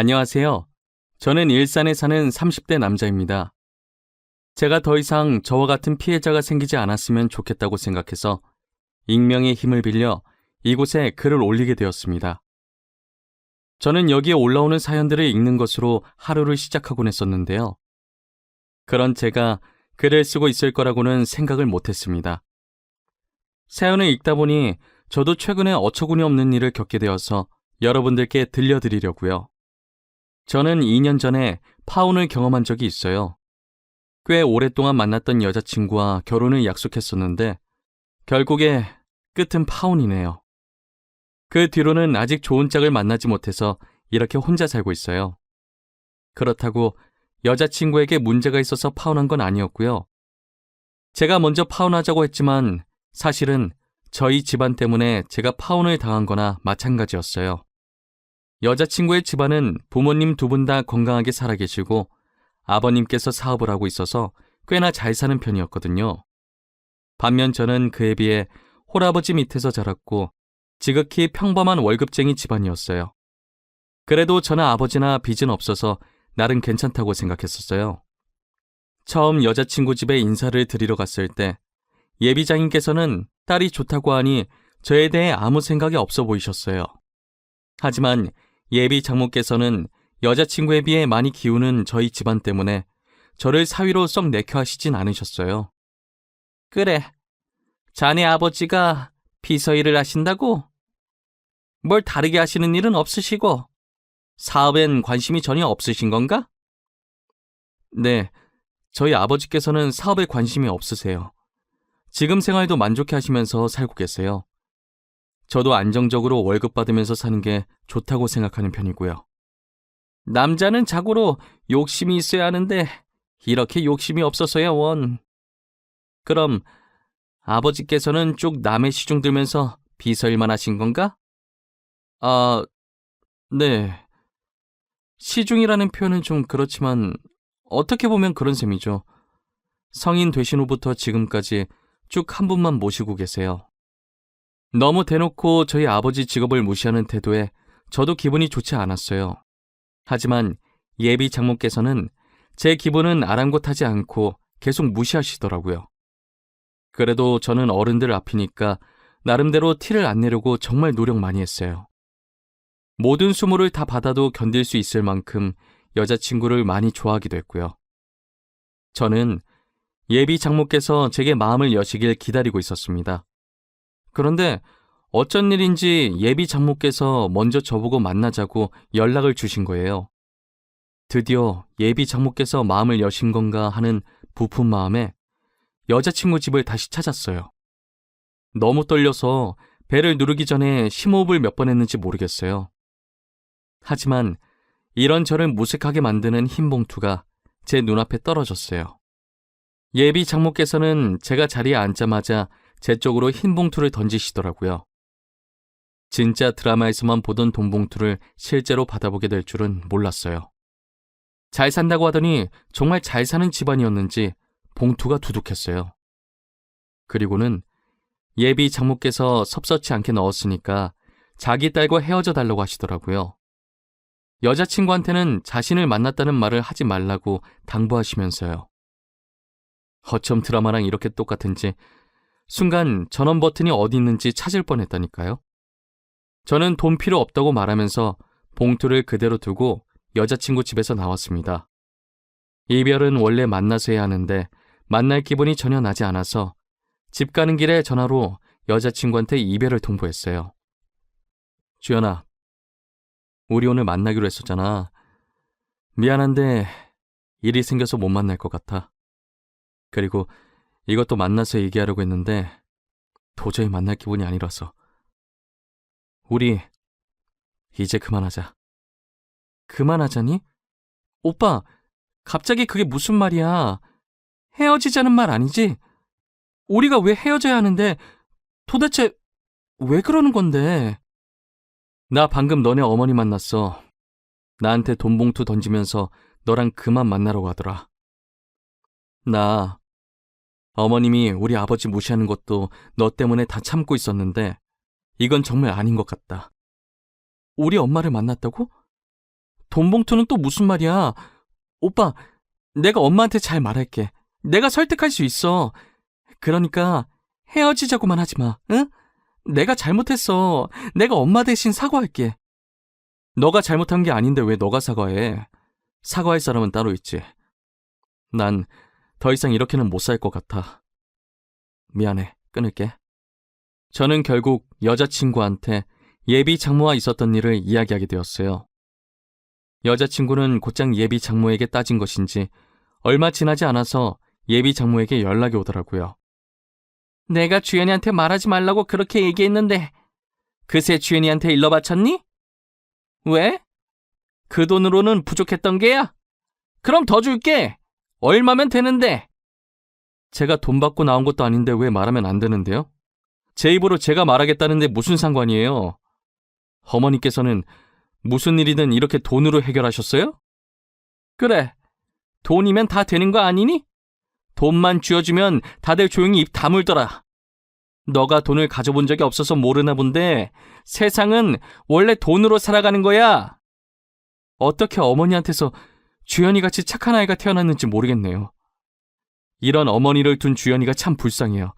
안녕하세요. 저는 일산에 사는 30대 남자입니다. 제가 더 이상 저와 같은 피해자가 생기지 않았으면 좋겠다고 생각해서 익명의 힘을 빌려 이곳에 글을 올리게 되었습니다. 저는 여기에 올라오는 사연들을 읽는 것으로 하루를 시작하곤 했었는데요. 그런 제가 글을 쓰고 있을 거라고는 생각을 못했습니다. 사연을 읽다 보니 저도 최근에 어처구니 없는 일을 겪게 되어서 여러분들께 들려드리려고요. 저는 2년 전에 파혼을 경험한 적이 있어요. 꽤 오랫동안 만났던 여자친구와 결혼을 약속했었는데 결국에 끝은 파혼이네요. 그 뒤로는 아직 좋은 짝을 만나지 못해서 이렇게 혼자 살고 있어요. 그렇다고 여자친구에게 문제가 있어서 파혼한 건 아니었고요. 제가 먼저 파혼하자고 했지만 사실은 저희 집안 때문에 제가 파혼을 당한 거나 마찬가지였어요. 여자친구의 집안은 부모님 두 분 다 건강하게 살아계시고 아버님께서 사업을 하고 있어서 꽤나 잘 사는 편이었거든요. 반면 저는 그에 비해 홀아버지 밑에서 자랐고 지극히 평범한 월급쟁이 집안이었어요. 그래도 저는 아버지나 빚은 없어서 나름 괜찮다고 생각했었어요. 처음 여자친구 집에 인사를 드리러 갔을 때 예비장인께서는 딸이 좋다고 하니 저에 대해 아무 생각이 없어 보이셨어요. 하지만 예비 장모께서는 여자친구에 비해 많이 기우는 저희 집안 때문에 저를 사위로 썩 내켜하시진 않으셨어요. 그래, 자네 아버지가 비서 일을 하신다고? 뭘 다르게 하시는 일은 없으시고 사업엔 관심이 전혀 없으신 건가? 네, 저희 아버지께서는 사업에 관심이 없으세요. 지금 생활도 만족해 하시면서 살고 계세요. 저도 안정적으로 월급 받으면서 사는 게 좋다고 생각하는 편이고요. 남자는 자고로 욕심이 있어야 하는데 이렇게 욕심이 없어서야 원. 그럼 아버지께서는 쭉 남의 시중 들면서 비서일만 하신 건가? 아, 네. 시중이라는 표현은 좀 그렇지만 어떻게 보면 그런 셈이죠. 성인 되신 후부터 지금까지 쭉 한 분만 모시고 계세요. 너무 대놓고 저희 아버지 직업을 무시하는 태도에 저도 기분이 좋지 않았어요. 하지만 예비 장모께서는 제 기분은 아랑곳하지 않고 계속 무시하시더라고요. 그래도 저는 어른들 앞이니까 나름대로 티를 안 내려고 정말 노력 많이 했어요. 모든 수모를 다 받아도 견딜 수 있을 만큼 여자친구를 많이 좋아하기도 했고요. 저는 예비 장모께서 제게 마음을 여시길 기다리고 있었습니다. 그런데 어쩐 일인지 예비 장모께서 먼저 저보고 만나자고 연락을 주신 거예요. 드디어 예비 장모께서 마음을 여신 건가 하는 부푼 마음에 여자친구 집을 다시 찾았어요. 너무 떨려서 배를 누르기 전에 심호흡을 몇 번 했는지 모르겠어요. 하지만 이런 저를 무색하게 만드는 흰 봉투가 제 눈앞에 떨어졌어요. 예비 장모께서는 제가 자리에 앉자마자 제 쪽으로 흰 봉투를 던지시더라고요. 진짜 드라마에서만 보던 돈 봉투를 실제로 받아보게 될 줄은 몰랐어요. 잘 산다고 하더니 정말 잘 사는 집안이었는지 봉투가 두둑했어요. 그리고는 예비 장모께서 섭섭치 않게 넣었으니까 자기 딸과 헤어져 달라고 하시더라고요. 여자친구한테는 자신을 만났다는 말을 하지 말라고 당부하시면서요. 어쩜 드라마랑 이렇게 똑같은지 순간 전원 버튼이 어디 있는지 찾을 뻔했다니까요. 저는 돈 필요 없다고 말하면서 봉투를 그대로 두고 여자친구 집에서 나왔습니다. 이별은 원래 만나서 해야 하는데 만날 기분이 전혀 나지 않아서 집 가는 길에 전화로 여자친구한테 이별을 통보했어요. 주연아, 우리 오늘 만나기로 했었잖아. 미안한데 일이 생겨서 못 만날 것 같아. 그리고 이것도 만나서 얘기하려고 했는데 도저히 만날 기분이 아니라서. 우리 이제 그만하자. 그만하자니? 오빠, 갑자기 그게 무슨 말이야? 헤어지자는 말 아니지? 우리가 왜 헤어져야 하는데 도대체 왜 그러는 건데? 나 방금 너네 어머니 만났어. 나한테 돈 봉투 던지면서 너랑 그만 만나라고 하더라. 나 어머님이 우리 아버지 무시하는 것도 너 때문에 다 참고 있었는데 이건 정말 아닌 것 같다. 우리 엄마를 만났다고? 돈 봉투는 또 무슨 말이야? 오빠, 내가 엄마한테 잘 말할게. 내가 설득할 수 있어. 그러니까 헤어지자고만 하지 마, 응? 내가 잘못했어. 내가 엄마 대신 사과할게. 너가 잘못한 게 아닌데 왜 너가 사과해? 사과할 사람은 따로 있지. 난 더 이상 이렇게는 못 살 것 같아. 미안해, 끊을게. 저는 결국 여자친구한테 예비 장모와 있었던 일을 이야기하게 되었어요. 여자친구는 곧장 예비 장모에게 따진 것인지 얼마 지나지 않아서 예비 장모에게 연락이 오더라고요. 내가 주연이한테 말하지 말라고 그렇게 얘기했는데 그새 주연이한테 일러 바쳤니? 왜? 그 돈으로는 부족했던 게야? 그럼 더 줄게. 얼마면 되는데? 제가 돈 받고 나온 것도 아닌데 왜 말하면 안 되는데요? 제 입으로 제가 말하겠다는데 무슨 상관이에요? 어머니께서는 무슨 일이든 이렇게 돈으로 해결하셨어요? 그래, 돈이면 다 되는 거 아니니? 돈만 쥐어주면 다들 조용히 입 다물더라. 너가 돈을 가져본 적이 없어서 모르나 본데 세상은 원래 돈으로 살아가는 거야. 어떻게 어머니한테서 주연이같이 착한 아이가 태어났는지 모르겠네요. 이런 어머니를 둔 주연이가 참 불쌍해요.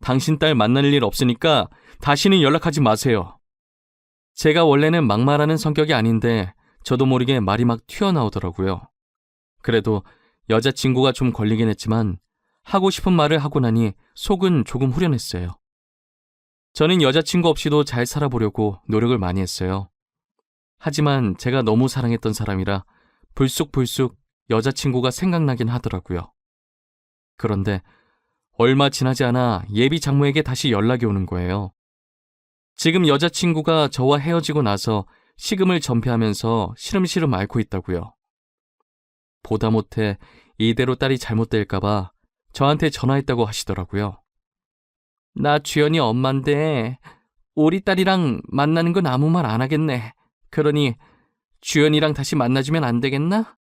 당신 딸 만날 일 없으니까 다시는 연락하지 마세요. 제가 원래는 막말하는 성격이 아닌데 저도 모르게 말이 막 튀어나오더라고요. 그래도 여자친구가 좀 걸리긴 했지만 하고 싶은 말을 하고 나니 속은 조금 후련했어요. 저는 여자친구 없이도 잘 살아보려고 노력을 많이 했어요. 하지만 제가 너무 사랑했던 사람이라 불쑥불쑥 여자친구가 생각나긴 하더라고요. 그런데 얼마 지나지 않아 예비 장모에게 다시 연락이 오는 거예요. 지금 여자친구가 저와 헤어지고 나서 식음을 전폐하면서 시름시름 앓고 있다고요. 보다 못해 이대로 딸이 잘못될까봐 저한테 전화했다고 하시더라고요. 나 주연이 엄마인데 우리 딸이랑 만나는 건 아무 말 안 하겠네. 그러니 주연이랑 다시 만나주면 안 되겠나?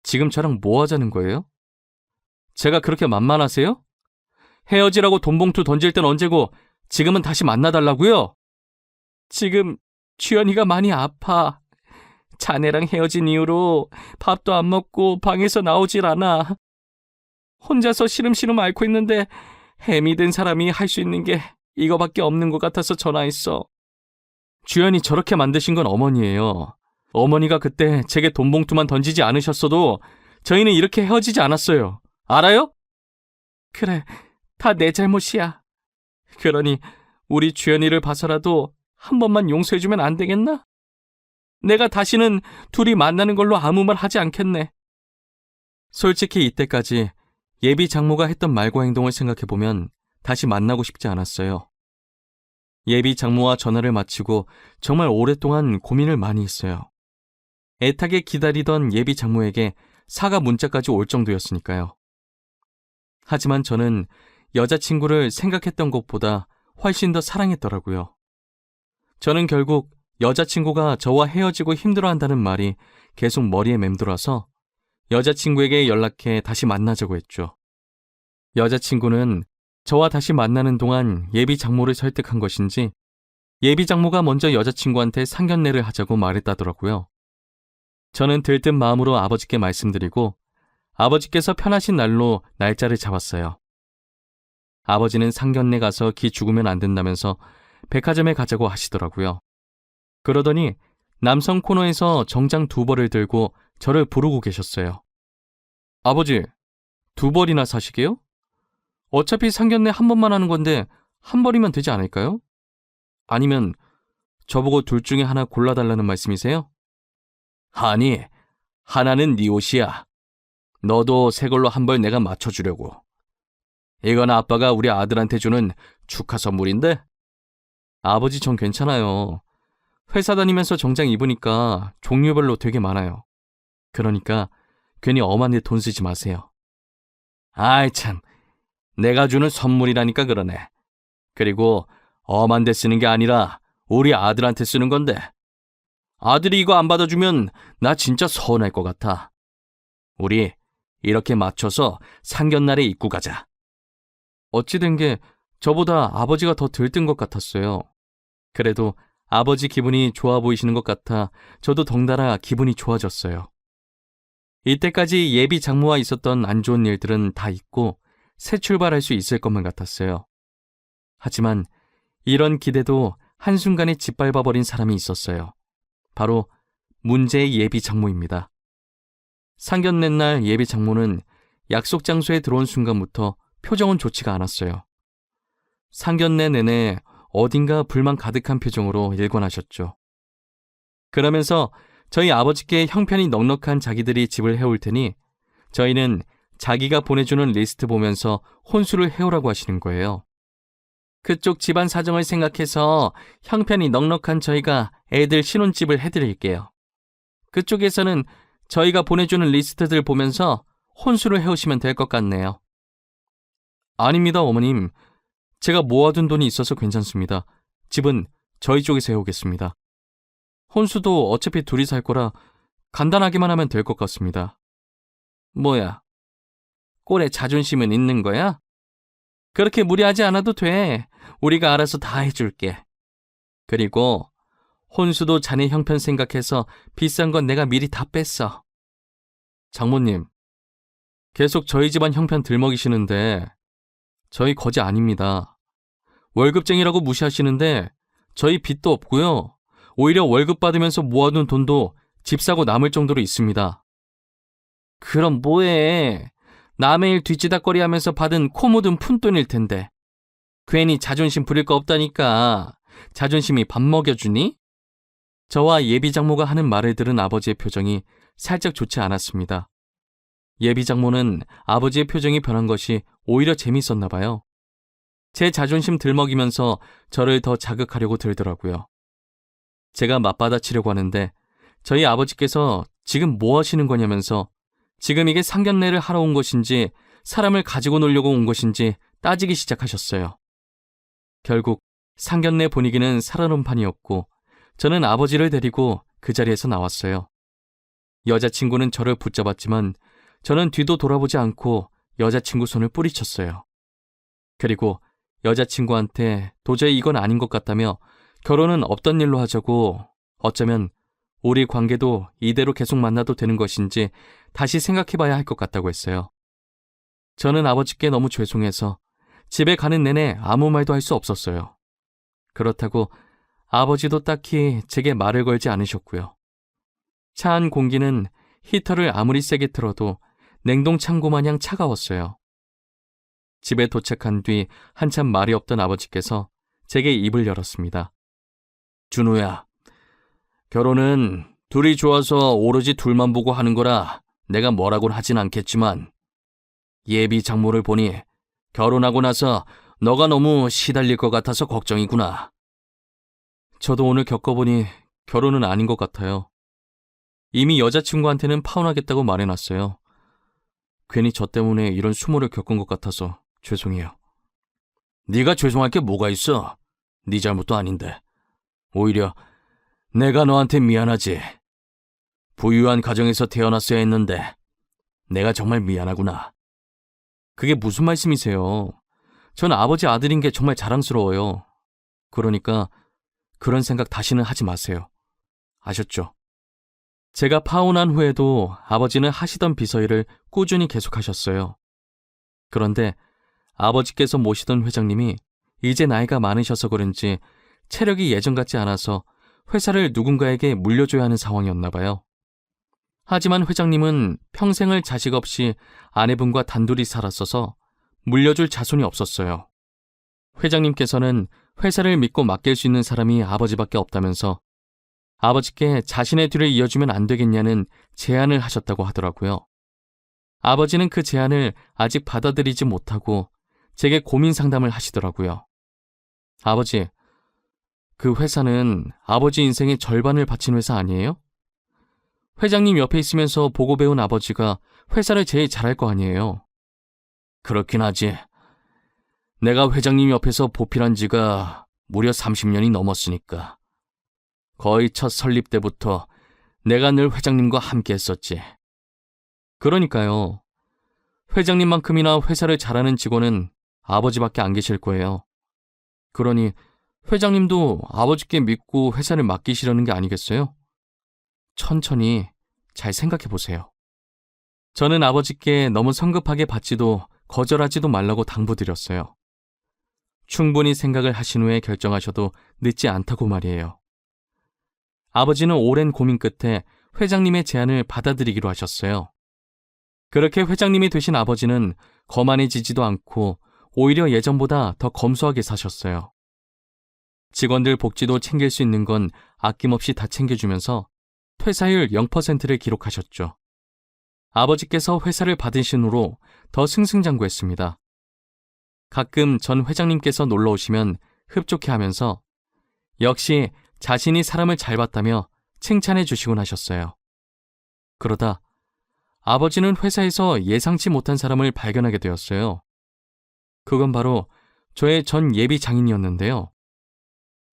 지금 저랑 뭐 하자는 거예요? 제가 그렇게 만만하세요? 헤어지라고 돈 봉투 던질 땐 언제고 지금은 다시 만나달라고요? 지금 주연이가 많이 아파. 자네랑 헤어진 이후로 밥도 안 먹고 방에서 나오질 않아. 혼자서 시름시름 앓고 있는데 햄이 된 사람이 할 수 있는 게 이거밖에 없는 것 같아서 전화했어. 주연이 저렇게 만드신 건 어머니예요. 어머니가 그때 제게 돈 봉투만 던지지 않으셨어도 저희는 이렇게 헤어지지 않았어요. 알아요? 그래, 다 내 잘못이야. 그러니 우리 주연이를 봐서라도 한 번만 용서해주면 안 되겠나? 내가 다시는 둘이 만나는 걸로 아무 말 하지 않겠네. 솔직히 이때까지 예비 장모가 했던 말과 행동을 생각해보면 다시 만나고 싶지 않았어요. 예비 장모와 전화를 마치고 정말 오랫동안 고민을 많이 했어요. 애타게 기다리던 예비 장모에게 사과 문자까지 올 정도였으니까요. 하지만 저는 여자친구를 생각했던 것보다 훨씬 더 사랑했더라고요. 저는 결국 여자친구가 저와 헤어지고 힘들어한다는 말이 계속 머리에 맴돌아서 여자친구에게 연락해 다시 만나자고 했죠. 여자친구는 저와 다시 만나는 동안 예비 장모를 설득한 것인지 예비 장모가 먼저 여자친구한테 상견례를 하자고 말했다더라고요. 저는 들뜬 마음으로 아버지께 말씀드리고 아버지께서 편하신 날로 날짜를 잡았어요. 아버지는 상견례 가서 기 죽으면 안 된다면서 백화점에 가자고 하시더라고요. 그러더니 남성 코너에서 정장 2벌을 들고 저를 부르고 계셨어요. 아버지, 2벌이나 사시게요? 어차피 상견례 한 번만 하는 건데 한 벌이면 되지 않을까요? 아니면 저보고 둘 중에 하나 골라달라는 말씀이세요? 아니, 하나는 네 옷이야. 너도 새 걸로 한 벌 내가 맞춰주려고. 이건 아빠가 우리 아들한테 주는 축하 선물인데? 아버지, 전 괜찮아요. 회사 다니면서 정장 입으니까 종류별로 되게 많아요. 그러니까 괜히 엄한 데 돈 쓰지 마세요. 아이 참, 내가 주는 선물이라니까 그러네. 그리고 엄한 데 쓰는 게 아니라 우리 아들한테 쓰는 건데. 아들이 이거 안 받아주면 나 진짜 서운할 것 같아. 우리 이렇게 맞춰서 상견날에 입고 가자. 어찌 된 게 저보다 아버지가 더 들뜬 것 같았어요. 그래도 아버지 기분이 좋아 보이시는 것 같아 저도 덩달아 기분이 좋아졌어요. 이때까지 예비 장모와 있었던 안 좋은 일들은 다 잊고 새 출발할 수 있을 것만 같았어요. 하지만 이런 기대도 한순간에 짓밟아버린 사람이 있었어요. 바로 문제의 예비 장모입니다. 상견례 날 예비 장모는 약속 장소에 들어온 순간부터 표정은 좋지가 않았어요. 상견례 내내 어딘가 불만 가득한 표정으로 일관하셨죠. 그러면서 저희 아버지께 형편이 넉넉한 자기들이 집을 해올 테니 저희는 자기가 보내주는 리스트 보면서 혼수를 해오라고 하시는 거예요. 그쪽 집안 사정을 생각해서 형편이 넉넉한 저희가 애들 신혼집을 해드릴게요. 그쪽에서는 저희가 보내주는 리스트들 보면서 혼수를 해오시면 될 것 같네요. 아닙니다, 어머님. 제가 모아둔 돈이 있어서 괜찮습니다. 집은 저희 쪽에서 해오겠습니다. 혼수도 어차피 둘이 살 거라 간단하게만 하면 될 것 같습니다. 뭐야? 꼴에 자존심은 있는 거야? 그렇게 무리하지 않아도 돼. 우리가 알아서 다 해줄게. 그리고 혼수도 자네 형편 생각해서 비싼 건 내가 미리 다 뺐어. 장모님, 계속 저희 집안 형편 들먹이시는데 저희 거지 아닙니다. 월급쟁이라고 무시하시는데 저희 빚도 없고요. 오히려 월급 받으면서 모아둔 돈도 집 사고 남을 정도로 있습니다. 그럼 뭐해? 남의 일 뒤지다꺼리 하면서 받은 코 묻은 푼돈일 텐데. 괜히 자존심 부릴 거 없다니까. 자존심이 밥 먹여주니? 저와 예비 장모가 하는 말을 들은 아버지의 표정이 살짝 좋지 않았습니다. 예비 장모는 아버지의 표정이 변한 것이 오히려 재밌었나 봐요. 제 자존심 들먹이면서 저를 더 자극하려고 들더라고요. 제가 맞받아치려고 하는데 저희 아버지께서 지금 뭐 하시는 거냐면서 지금 이게 상견례를 하러 온 것인지 사람을 가지고 놀려고 온 것인지 따지기 시작하셨어요. 결국 상견례 분위기는 살아놓은 판이었고 저는 아버지를 데리고 그 자리에서 나왔어요. 여자친구는 저를 붙잡았지만 저는 뒤도 돌아보지 않고 여자친구 손을 뿌리쳤어요. 그리고 여자친구한테 도저히 이건 아닌 것 같다며 결혼은 없던 일로 하자고, 어쩌면 우리 관계도 이대로 계속 만나도 되는 것인지 다시 생각해봐야 할 것 같다고 했어요. 저는 아버지께 너무 죄송해서 집에 가는 내내 아무 말도 할 수 없었어요. 그렇다고 아버지도 딱히 제게 말을 걸지 않으셨고요. 차 안 공기는 히터를 아무리 세게 틀어도 냉동 창고 마냥 차가웠어요. 집에 도착한 뒤 한참 말이 없던 아버지께서 제게 입을 열었습니다. 준우야, 결혼은 둘이 좋아서 오로지 둘만 보고 하는 거라 내가 뭐라고는 하진 않겠지만 예비 장모를 보니 결혼하고 나서 너가 너무 시달릴 것 같아서 걱정이구나. 저도 오늘 겪어보니 결혼은 아닌 것 같아요. 이미 여자친구한테는 파혼하겠다고 말해놨어요. 괜히 저 때문에 이런 수모를 겪은 것 같아서 죄송해요. 네가 죄송할 게 뭐가 있어? 네 잘못도 아닌데. 오히려 내가 너한테 미안하지. 부유한 가정에서 태어났어야 했는데 내가 정말 미안하구나. 그게 무슨 말씀이세요? 전 아버지 아들인 게 정말 자랑스러워요. 그러니까 그런 생각 다시는 하지 마세요. 아셨죠? 제가 파혼한 후에도 아버지는 하시던 비서일을 꾸준히 계속하셨어요. 그런데 아버지께서 모시던 회장님이 이제 나이가 많으셔서 그런지 체력이 예전 같지 않아서 회사를 누군가에게 물려줘야 하는 상황이었나 봐요. 하지만 회장님은 평생을 자식 없이 아내분과 단둘이 살았어서 물려줄 자손이 없었어요. 회장님께서는 회사를 믿고 맡길 수 있는 사람이 아버지밖에 없다면서 아버지께 자신의 뒤를 이어주면 안 되겠냐는 제안을 하셨다고 하더라고요. 아버지는 그 제안을 아직 받아들이지 못하고 제게 고민 상담을 하시더라고요. 아버지, 그 회사는 아버지 인생의 절반을 바친 회사 아니에요? 회장님 옆에 있으면서 보고 배운 아버지가 회사를 제일 잘할 거 아니에요? 그렇긴 하지. 내가 회장님 옆에서 보필한 지가 무려 30년이 넘었으니까. 거의 첫 설립 때부터 내가 늘 회장님과 함께 했었지. 그러니까요. 회장님만큼이나 회사를 잘하는 직원은 아버지밖에 안 계실 거예요. 그러니 회장님도 아버지께 믿고 회사를 맡기시려는 게 아니겠어요? 천천히 잘 생각해 보세요. 저는 아버지께 너무 성급하게 받지도 거절하지도 말라고 당부드렸어요. 충분히 생각을 하신 후에 결정하셔도 늦지 않다고 말이에요. 아버지는 오랜 고민 끝에 회장님의 제안을 받아들이기로 하셨어요. 그렇게 회장님이 되신 아버지는 거만해지지도 않고 오히려 예전보다 더 검소하게 사셨어요. 직원들 복지도 챙길 수 있는 건 아낌없이 다 챙겨주면서 퇴사율 0%를 기록하셨죠. 아버지께서 회사를 받으신 후로 더 승승장구했습니다. 가끔 전 회장님께서 놀러 오시면 흡족해하면서 역시 자신이 사람을 잘 봤다며 칭찬해 주시곤 하셨어요. 그러다 아버지는 회사에서 예상치 못한 사람을 발견하게 되었어요. 그건 바로 저의 전 예비 장인이었는데요.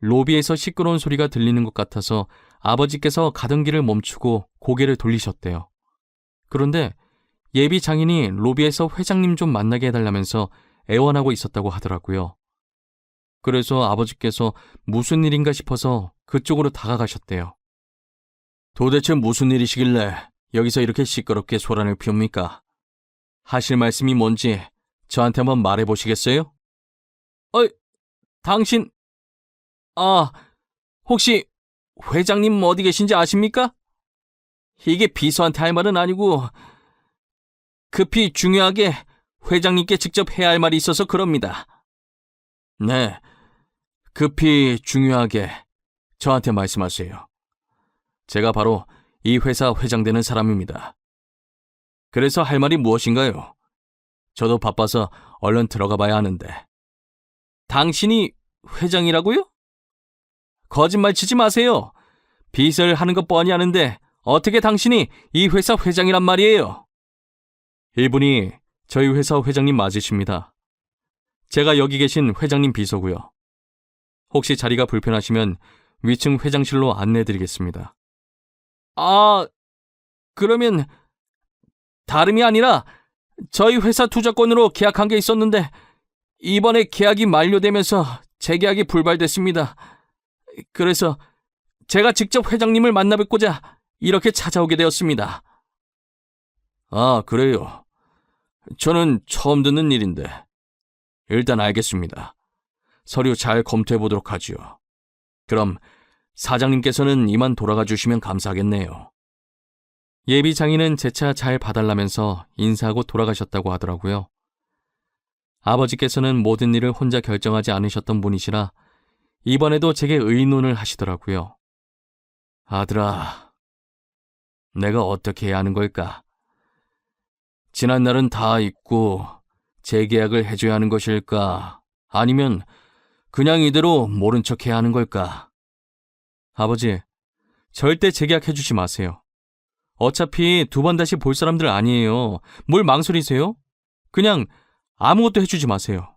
로비에서 시끄러운 소리가 들리는 것 같아서 아버지께서 가던 길을 멈추고 고개를 돌리셨대요. 그런데 예비 장인이 로비에서 회장님 좀 만나게 해달라면서 애원하고 있었다고 하더라고요. 그래서 아버지께서 무슨 일인가 싶어서 그쪽으로 다가가셨대요. 도대체 무슨 일이시길래 여기서 이렇게 시끄럽게 소란을 피웁니까? 하실 말씀이 뭔지 저한테 한번 말해보시겠어요? 당신... 혹시 회장님 어디 계신지 아십니까? 이게 비서한테 할 말은 아니고 급히 중요하게 회장님께 직접 해야 할 말이 있어서 그럽니다. 네, 급히 중요하게 저한테 말씀하세요. 제가 바로 이 회사 회장 되는 사람입니다. 그래서 할 말이 무엇인가요? 저도 바빠서 얼른 들어가 봐야 하는데. 당신이 회장이라고요? 거짓말 치지 마세요. 비서를 하는 것 뻔히 아는데 어떻게 당신이 이 회사 회장이란 말이에요? 이분이 저희 회사 회장님 맞으십니다. 제가 여기 계신 회장님 비서고요. 혹시 자리가 불편하시면 위층 회장실로 안내해드리겠습니다. 그러면 다름이 아니라 저희 회사 투자권으로 계약한 게 있었는데 이번에 계약이 만료되면서 재계약이 불발됐습니다. 그래서 제가 직접 회장님을 만나 뵙고자 이렇게 찾아오게 되었습니다. 그래요. 저는 처음 듣는 일인데 일단 알겠습니다. 서류 잘 검토해 보도록 하지요. 그럼 사장님께서는 이만 돌아가 주시면 감사하겠네요. 예비 장인은 제 차 잘 봐달라면서 인사하고 돌아가셨다고 하더라고요. 아버지께서는 모든 일을 혼자 결정하지 않으셨던 분이시라 이번에도 제게 의논을 하시더라고요. 아들아, 내가 어떻게 해야 하는 걸까? 지난 날은 다 잊고 재계약을 해줘야 하는 것일까? 아니면 그냥 이대로 모른 척 해야 하는 걸까? 아버지, 절대 재계약해주지 마세요. 어차피 두 번 다시 볼 사람들 아니에요. 뭘 망설이세요? 그냥 아무것도 해주지 마세요.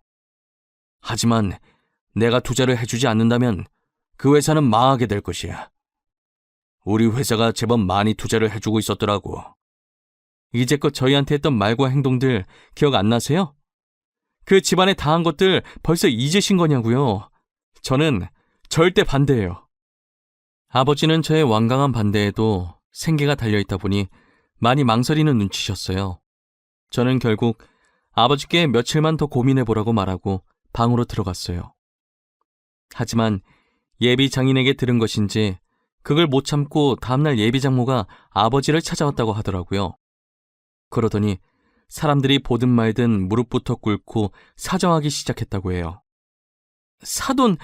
하지만 내가 투자를 해주지 않는다면 그 회사는 망하게 될 것이야. 우리 회사가 제법 많이 투자를 해주고 있었더라고. 이제껏 저희한테 했던 말과 행동들 기억 안 나세요? 그 집안에 당한 것들 벌써 잊으신 거냐고요. 저는 절대 반대예요. 아버지는 저의 완강한 반대에도 생계가 달려있다 보니 많이 망설이는 눈치셨어요. 저는 결국 아버지께 며칠만 더 고민해보라고 말하고 방으로 들어갔어요. 하지만 예비 장인에게 들은 것인지 그걸 못 참고 다음날 예비 장모가 아버지를 찾아왔다고 하더라고요. 그러더니 사람들이 보든 말든 무릎부터 꿇고 사정하기 시작했다고 해요. 사돈,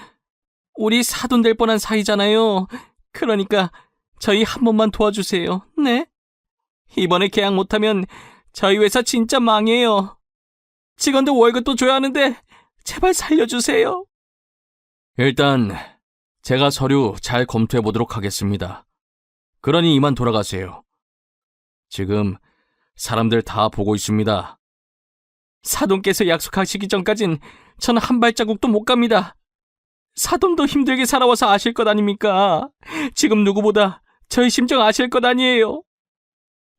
우리 사돈 될 뻔한 사이잖아요. 그러니까 저희 한 번만 도와주세요. 네? 이번에 계약 못하면 저희 회사 진짜 망해요. 직원들 월급도 줘야 하는데 제발 살려주세요. 일단 제가 서류 잘 검토해 보도록 하겠습니다. 그러니 이만 돌아가세요. 지금 사람들 다 보고 있습니다. 사돈께서 약속하시기 전까진 저는 한 발자국도 못 갑니다. 사돈도 힘들게 살아와서 아실 것 아닙니까? 지금 누구보다 저희 심정 아실 것 아니에요.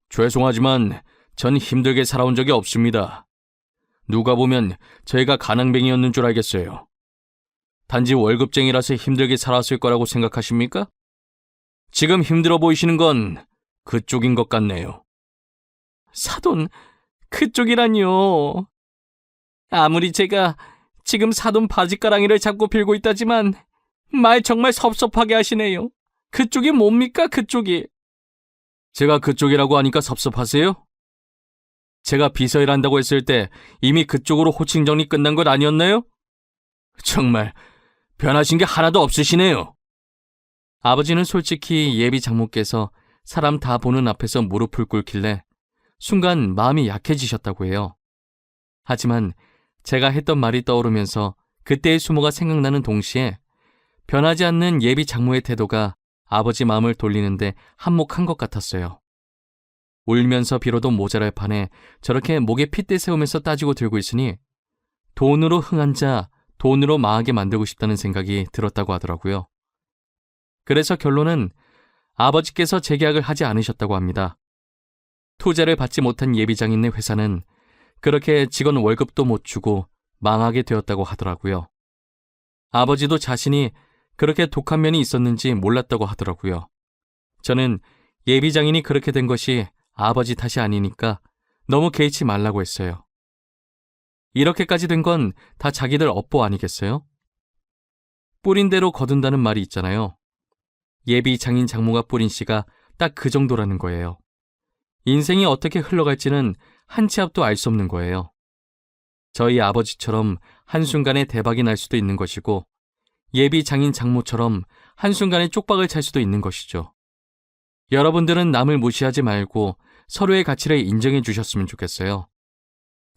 죄송하지만 전 힘들게 살아온 적이 없습니다. 누가 보면 저희가 가난뱅이였는 줄 알겠어요. 단지 월급쟁이라서 힘들게 살았을 거라고 생각하십니까? 지금 힘들어 보이시는 건 그쪽인 것 같네요. 사돈, 그쪽이라니요. 아무리 제가 지금 사돈 바지가랑이를 잡고 빌고 있다지만 말 정말 섭섭하게 하시네요. 그쪽이 뭡니까, 그쪽이? 제가 그쪽이라고 하니까 섭섭하세요? 제가 비서일한다고 했을 때 이미 그쪽으로 호칭 정리 끝난 것 아니었나요? 정말 변하신 게 하나도 없으시네요. 아버지는 솔직히 예비 장모께서 사람 다 보는 앞에서 무릎을 꿇길래 순간 마음이 약해지셨다고 해요. 하지만 제가 했던 말이 떠오르면서 그때의 수모가 생각나는 동시에 변하지 않는 예비 장모의 태도가 아버지 마음을 돌리는데 한몫한 것 같았어요. 울면서 빌어도 모자랄 판에 저렇게 목에 핏대 세우면서 따지고 들고 있으니 돈으로 흥한 자, 돈으로 망하게 만들고 싶다는 생각이 들었다고 하더라고요. 그래서 결론은 아버지께서 재계약을 하지 않으셨다고 합니다. 투자를 받지 못한 예비장인의 회사는 그렇게 직원 월급도 못 주고 망하게 되었다고 하더라고요. 아버지도 자신이 그렇게 독한 면이 있었는지 몰랐다고 하더라고요. 저는 예비장인이 그렇게 된 것이 아버지 탓이 아니니까 너무 개의치 말라고 했어요. 이렇게까지 된 건 다 자기들 업보 아니겠어요? 뿌린 대로 거둔다는 말이 있잖아요. 예비 장인 장모가 뿌린 씨가 딱 그 정도라는 거예요. 인생이 어떻게 흘러갈지는 한 치 앞도 알 수 없는 거예요. 저희 아버지처럼 한순간에 대박이 날 수도 있는 것이고 예비 장인 장모처럼 한순간에 쪽박을 찰 수도 있는 것이죠. 여러분들은 남을 무시하지 말고 서로의 가치를 인정해 주셨으면 좋겠어요.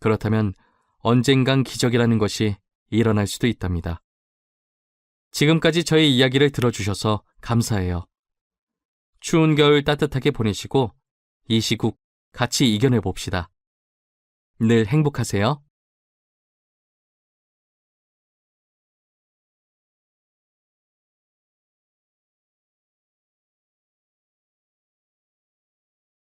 그렇다면 언젠간 기적이라는 것이 일어날 수도 있답니다. 지금까지 저의 이야기를 들어주셔서 감사해요. 추운 겨울 따뜻하게 보내시고 이 시국 같이 이겨내 봅시다. 늘 행복하세요.